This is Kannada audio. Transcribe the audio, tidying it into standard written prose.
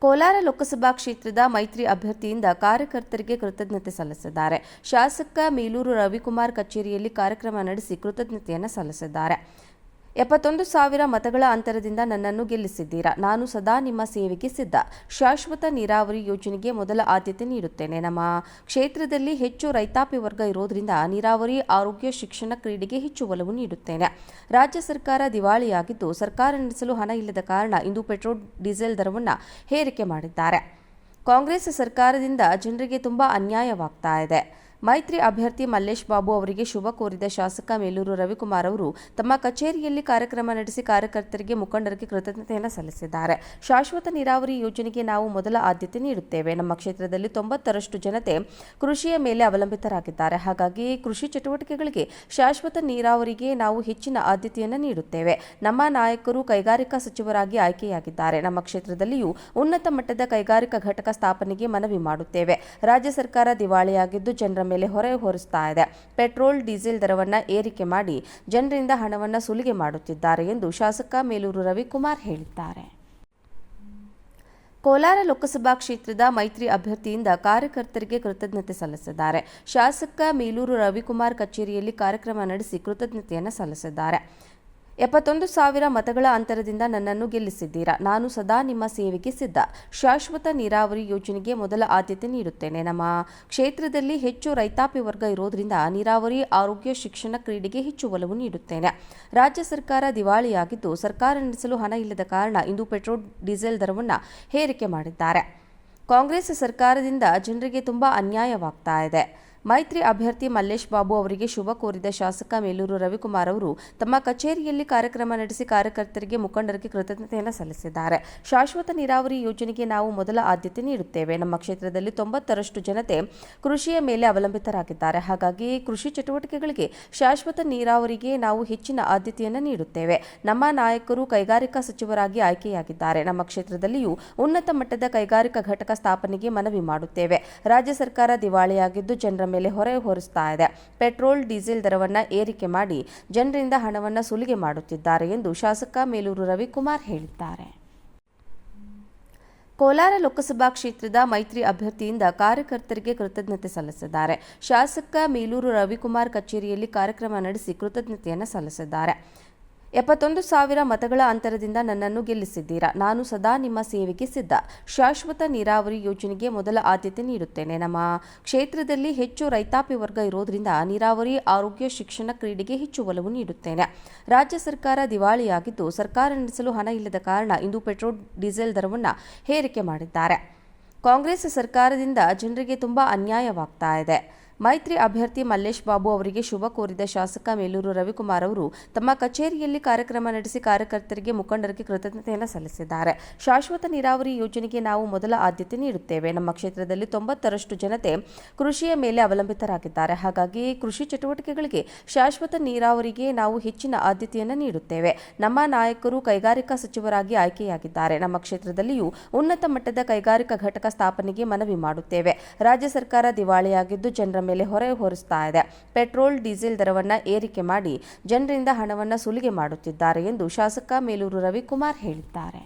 ಕೋಲಾರ ಲೋಕಸಭಾ ಕ್ಷೇತ್ರದ ಮೈತ್ರಿ ಅಭ್ಯರ್ಥಿಯಿಂದ ಕಾರ್ಯಕರ್ತರಿಗೆ ಕೃತಜ್ಞತೆ ಸಲ್ಲಿಸಿದ್ದಾರೆ. ಶಾಸಕ ಮೇಲೂರು ರವಿಕುಮಾರ್ ಕಚೇರಿಯಲ್ಲಿ ಕಾರ್ಯಕ್ರಮ ನಡೆಸಿ ಕೃತಜ್ಞತೆಯನ್ನು ಸಲ್ಲಿಸಿದ್ದಾರೆ. 71,000 ಮತಗಳ ಅಂತರದಿಂದ ನನ್ನನ್ನು ಗೆಲ್ಲಿಸಿದ್ದೀರಾ. ನಾನು ಸದಾ ನಿಮ್ಮ ಸೇವೆಗೆ ಸಿದ್ಧ. ಶಾಶ್ವತ ನೀರಾವರಿ ಯೋಜನೆಗೆ ಮೊದಲ ಆದ್ಯತೆ ನೀಡುತ್ತೇನೆ. ನಮ್ಮ ಕ್ಷೇತ್ರದಲ್ಲಿ ಹೆಚ್ಚು ರೈತಾಪಿ ವರ್ಗ ಇರೋದ್ರಿಂದ ನೀರಾವರಿ, ಆರೋಗ್ಯ, ಶಿಕ್ಷಣ, ಕ್ರೀಡೆಗೆ ಹೆಚ್ಚು ಒಲವು ನೀಡುತ್ತೇನೆ. ರಾಜ್ಯ ಸರ್ಕಾರ ದಿವಾಳಿಯಾಗಿದ್ದು ಸರ್ಕಾರ ನಡೆಸಲು ಹಣ ಇಲ್ಲದ ಕಾರಣ ಇಂದು ಪೆಟ್ರೋಲ್, ಡೀಸೆಲ್ ದರವನ್ನು ಏರಿಕೆ ಮಾಡಿದ್ದಾರೆ. ಕಾಂಗ್ರೆಸ್ ಸರ್ಕಾರದಿಂದ ಜನರಿಗೆ ತುಂಬಾ ಅನ್ಯಾಯವಾಗ್ತಾ ಇದೆ. ಮೈತ್ರಿ ಅಭ್ಯರ್ಥಿ ಮಲ್ಲೇಶ್ ಬಾಬು ಅವರಿಗೆ ಶುಭ ಕೋರಿದ ಶಾಸಕ ಮೇಲೂರು ರವಿಕುಮಾರ್ ಅವರು ತಮ್ಮ ಕಚೇರಿಯಲ್ಲಿ ಕಾರ್ಯಕ್ರಮ ನಡೆಸಿ ಕಾರ್ಯಕರ್ತರಿಗೆ, ಮುಖಂಡರಿಗೆ ಕೃತಜ್ಞತೆಯನ್ನು ಸಲ್ಲಿಸಿದ್ದಾರೆ. ಶಾಶ್ವತ ನೀರಾವರಿ ಯೋಜನೆಗೆ ನಾವು ಮೊದಲ ಆದ್ಯತೆ ನೀಡುತ್ತೇವೆ. ನಮ್ಮ ಕ್ಷೇತ್ರದಲ್ಲಿ 90% ಜನತೆ ಕೃಷಿಯ ಮೇಲೆ ಅವಲಂಬಿತರಾಗಿದ್ದಾರೆ. ಹಾಗಾಗಿ ಕೃಷಿ ಚಟುವಟಿಕೆಗಳಿಗೆ, ಶಾಶ್ವತ ನೀರಾವರಿಗೆ ನಾವು ಹೆಚ್ಚಿನ ಆದ್ಯತೆಯನ್ನು ನೀಡುತ್ತೇವೆ. ನಮ್ಮ ನಾಯಕರು ಕೈಗಾರಿಕಾ ಸಚಿವರಾಗಿ ಆಯ್ಕೆಯಾಗಿದ್ದಾರೆ. ನಮ್ಮ ಕ್ಷೇತ್ರದಲ್ಲಿಯೂ ಉನ್ನತ ಮಟ್ಟದ ಕೈಗಾರಿಕಾ ಘಟಕ ಸ್ಥಾಪನೆಗೆ ಮನವಿ ಮಾಡುತ್ತೇವೆ. ರಾಜ್ಯ ಸರ್ಕಾರ ದಿವಾಳಿಯಾಗಿದ್ದು ಜನರ ಮೇಲೆ ಹೊರೆ ಹೊರಿಸ್ತಾ ಇದೆ. ಪೆಟ್ರೋಲ್, ಡೀಸೆಲ್ ದರವನ್ನು ಏರಿಕೆ ಮಾಡಿ ಜನರಿಂದ ಹಣವನ್ನು ಸುಲಿಗೆ ಮಾಡುತ್ತಿದ್ದಾರೆ ಎಂದು ಶಾಸಕ ಮೇಲೂರು ರವಿಕುಮಾರ್ ಹೇಳಿದ್ದಾರೆ. ಕೋಲಾರ ಲೋಕಸಭಾ ಕ್ಷೇತ್ರದ ಮೈತ್ರಿ ಅಭ್ಯರ್ಥಿಯಿಂದ ಕಾರ್ಯಕರ್ತರಿಗೆ ಕೃತಜ್ಞತೆ ಸಲ್ಲಿಸಿದ್ದಾರೆ. ಶಾಸಕ ಮೇಲೂರು ರವಿಕುಮಾರ್ ಕಚೇರಿಯಲ್ಲಿ ಕಾರ್ಯಕ್ರಮ ನಡೆಸಿ ಕೃತಜ್ಞತೆಯನ್ನು ಸಲ್ಲಿಸಿದ್ದಾರೆ. 71,000 ಮತಗಳ ಅಂತರದಿಂದ ನನ್ನನ್ನು ಗೆಲ್ಲಿಸಿದ್ದೀರಾ. ನಾನು ಸದಾ ನಿಮ್ಮ ಸೇವೆಗೆ ಸಿದ್ಧ. ಶಾಶ್ವತ ನೀರಾವರಿ ಯೋಜನೆಗೆ ಮೊದಲ ಆದ್ಯತೆ ನೀಡುತ್ತೇನೆ. ನಮ್ಮ ಕ್ಷೇತ್ರದಲ್ಲಿ ಹೆಚ್ಚು ರೈತಾಪಿ ವರ್ಗ ಇರೋದ್ರಿಂದ ನೀರಾವರಿ, ಆರೋಗ್ಯ, ಶಿಕ್ಷಣ, ಕ್ರೀಡೆಗೆ ಹೆಚ್ಚು ಒಲವು ನೀಡುತ್ತೇನೆ. ರಾಜ್ಯ ಸರ್ಕಾರ ದಿವಾಳಿಯಾಗಿದ್ದು ಸರ್ಕಾರ ನಡೆಸಲು ಹಣ ಇಲ್ಲದ ಕಾರಣ ಇಂದು ಪೆಟ್ರೋಲ್, ಡೀಸೆಲ್ ದರವನ್ನು ಏರಿಕೆ ಮಾಡಿದ್ದಾರೆ. ಕಾಂಗ್ರೆಸ್ ಸರ್ಕಾರದಿಂದ ಜನರಿಗೆ ತುಂಬಾ ಅನ್ಯಾಯವಾಗ್ತಾ ಇದೆ. ಮೈತ್ರಿ ಅಭ್ಯರ್ಥಿ ಮಲ್ಲೇಶ್ ಬಾಬು ಅವರಿಗೆ ಶುಭ ಕೋರಿದ ಶಾಸಕ ಮೇಲೂರು ರವಿಕುಮಾರ್ ಅವರು ತಮ್ಮ ಕಚೇರಿಯಲ್ಲಿ ಕಾರ್ಯಕ್ರಮ ನಡೆಸಿ ಕಾರ್ಯಕರ್ತರಿಗೆ, ಮುಖಂಡರಿಗೆ ಕೃತಜ್ಞತೆಯನ್ನು ಸಲ್ಲಿಸಿದ್ದಾರೆ. ಶಾಶ್ವತ ನೀರಾವರಿ ಯೋಜನೆಗೆ ನಾವು ಮೊದಲ ಆದ್ಯತೆ ನೀಡುತ್ತೇವೆ. ನಮ್ಮ ಕ್ಷೇತ್ರದಲ್ಲಿ 90% ಜನತೆ ಕೃಷಿಯ ಮೇಲೆ ಅವಲಂಬಿತರಾಗಿದ್ದಾರೆ. ಹಾಗಾಗಿ ಕೃಷಿ ಚಟುವಟಿಕೆಗಳಿಗೆ, ಶಾಶ್ವತ ನೀರಾವರಿಗೆ ನಾವು ಹೆಚ್ಚಿನ ಆದ್ಯತೆಯನ್ನು ನೀಡುತ್ತೇವೆ. ನಮ್ಮ ನಾಯಕರು ಕೈಗಾರಿಕಾ ಸಚಿವರಾಗಿ ಆಯ್ಕೆಯಾಗಿದ್ದಾರೆ. ನಮ್ಮ ಕ್ಷೇತ್ರದಲ್ಲಿಯೂ ಉನ್ನತ ಮಟ್ಟದ ಕೈಗಾರಿಕಾ ಘಟಕ ಸ್ಥಾಪನೆಗೆ ಮನವಿ ಮಾಡುತ್ತೇವೆ. ರಾಜ್ಯ ಸರ್ಕಾರ ದಿವಾಳಿಯಾಗಿದ್ದು ಜನರ ಮೇಲೆ ಹೊರೆ ಹೊರಿಸ್ತಾ ಇದೆ. ಪೆಟ್ರೋಲ್, ಡೀಸೆಲ್ ದರವನ್ನು ಏರಿಕೆ ಮಾಡಿ ಜನರಿಂದ ಹಣವನ್ನು ಸುಲಿಗೆ ಮಾಡುತ್ತಿದ್ದಾರೆ ಎಂದು ಶಾಸಕ ಮೇಲೂರು ರವಿಕುಮಾರ್ ಹೇಳಿದ್ದಾರೆ. ಕೋಲಾರ ಲೋಕಸಭಾ ಕ್ಷೇತ್ರದ ಮೈತ್ರಿ ಅಭ್ಯರ್ಥಿಯಿಂದ ಕಾರ್ಯಕರ್ತರಿಗೆ ಕೃತಜ್ಞತೆ ಸಲ್ಲಿಸಿದ್ದಾರೆ. ಶಾಸಕ ಮೇಲೂರು ರವಿಕುಮಾರ್ ಕಚೇರಿಯಲ್ಲಿ ಕಾರ್ಯಕ್ರಮ ನಡೆಸಿ ಕೃತಜ್ಞತೆಯನ್ನು ಸಲ್ಲಿಸಿದ್ದಾರೆ. 71,000 ಮತಗಳ ಅಂತರದಿಂದ ನನ್ನನ್ನು ಗೆಲ್ಲಿಸಿದ್ದೀರಾ. ನಾನು ಸದಾ ನಿಮ್ಮ ಸೇವೆಗೆ ಸಿದ್ಧ. ಶಾಶ್ವತ ನೀರಾವರಿ ಯೋಜನೆಗೆ ಮೊದಲ ಆದ್ಯತೆ ನೀಡುತ್ತೇನೆ. ನಮ್ಮ ಕ್ಷೇತ್ರದಲ್ಲಿ ಹೆಚ್ಚು ರೈತಾಪಿ ವರ್ಗ ಇರೋದ್ರಿಂದ ನೀರಾವರಿ, ಆರೋಗ್ಯ, ಶಿಕ್ಷಣ, ಕ್ರೀಡೆಗೆ ಹೆಚ್ಚು ಒಲವು ನೀಡುತ್ತೇನೆ. ರಾಜ್ಯ ಸರ್ಕಾರ ದಿವಾಳಿಯಾಗಿದ್ದು ಸರ್ಕಾರ ನಡೆಸಲು ಹಣ ಇಲ್ಲದ ಕಾರಣ ಇಂದು ಪೆಟ್ರೋಲ್, ಡೀಸೆಲ್ ದರವನ್ನು ಏರಿಕೆ ಮಾಡಿದ್ದಾರೆ. ಕಾಂಗ್ರೆಸ್ ಸರ್ಕಾರದಿಂದ ಜನರಿಗೆ ತುಂಬಾ ಅನ್ಯಾಯವಾಗ್ತಾ ಇದೆ. ಮೈತ್ರಿ ಅಭ್ಯರ್ಥಿ ಮಲ್ಲೇಶ್ ಬಾಬು ಅವರಿಗೆ ಶುಭ ಕೋರಿದ ಶಾಸಕ ಮೇಲೂರು ರವಿಕುಮಾರ್ ಅವರು ತಮ್ಮ ಕಚೇರಿಯಲ್ಲಿ ಕಾರ್ಯಕ್ರಮ ನಡೆಸಿ ಕಾರ್ಯಕರ್ತರಿಗೆ, ಮುಖಂಡರಿಗೆ ಕೃತಜ್ಞತೆಯನ್ನು ಸಲ್ಲಿಸಿದ್ದಾರೆ. ಶಾಶ್ವತ ನೀರಾವರಿ ಯೋಜನೆಗೆ ನಾವು ಮೊದಲ ಆದ್ಯತೆ ನೀಡುತ್ತೇವೆ. ನಮ್ಮ ಕ್ಷೇತ್ರದಲ್ಲಿ 90% ಜನತೆ ಕೃಷಿಯ ಮೇಲೆ ಅವಲಂಬಿತರಾಗಿದ್ದಾರೆ. ಹಾಗಾಗಿ ಕೃಷಿ ಚಟುವಟಿಕೆಗಳಿಗೆ, ಶಾಶ್ವತ ನೀರಾವರಿಗೆ ನಾವು ಹೆಚ್ಚಿನ ಆದ್ಯತೆಯನ್ನು ನೀಡುತ್ತೇವೆ. ನಮ್ಮ ನಾಯಕರು ಕೈಗಾರಿಕಾ ಸಚಿವರಾಗಿ ಆಯ್ಕೆಯಾಗಿದ್ದಾರೆ. ನಮ್ಮ ಕ್ಷೇತ್ರದಲ್ಲಿಯೂ ಉನ್ನತ ಮಟ್ಟದ ಕೈಗಾರಿಕಾ ಘಟಕ ಸ್ಥಾಪನೆಗೆ ಮನವಿ ಮಾಡುತ್ತೇವೆ. ರಾಜ್ಯ ಸರ್ಕಾರ ದಿವಾಳಿಯಾಗಿದ್ದು ಜನರ ಮೇಲೆ ಹೊರೆ ಹೊರಿಸ್ತಾ ಇದೆ. ಪೆಟ್ರೋಲ್, ಡೀಸೆಲ್ ದರವನ್ನು ಏರಿಕೆ ಮಾಡಿ ಜನರಿಂದ ಹಣವನ್ನು ಸುಲಿಗೆ ಮಾಡುತ್ತಿದ್ದಾರೆ ಎಂದು ಶಾಸಕ ಮೇಲೂರು ರವಿಕುಮಾರ್ ಹೇಳಿದ್ದಾರೆ.